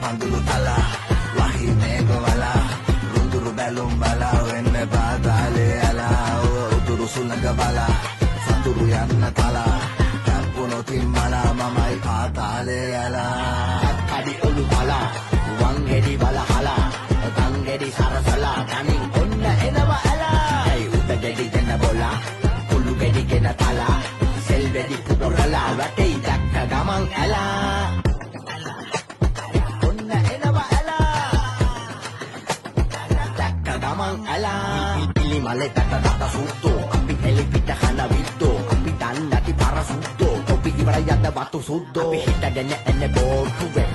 පඳුරු තලා වහි මේක වලා රුදුරු බැලුම් බලා වෙන්න පාතාලේ අලා උතුරු සුළඟ බලා සතුරු යන්න තලා කම්පුනොතින් මලා මමයි පාතාලේ අලා කඩි ඔලු බලා වන් ගෙඩි බල හලා තන් ගෙඩි සරසලා තනින් ඔන්න එනවා ඇලා ඇයි උඩ ගෙඩි දෙන්න බොලා කුළු ගෙඩි ගෙන තලා සෙල් වෙඩි පුරලා වැටේ දැක්ක ගමන් ඇලා ඔන්න එනවා ඇලා දැක්ක ගමන් ඇලා පිලි මලේ තට සුත්තෝ අපි හෙලි පිට කන විත්තෝ අපි දන්නටි පර සුත්තෝ තොපි ඉවරයි යන්න වතු සුද්දෝ අපි හිටගෙන එන්නේ බෝට්ටුවේ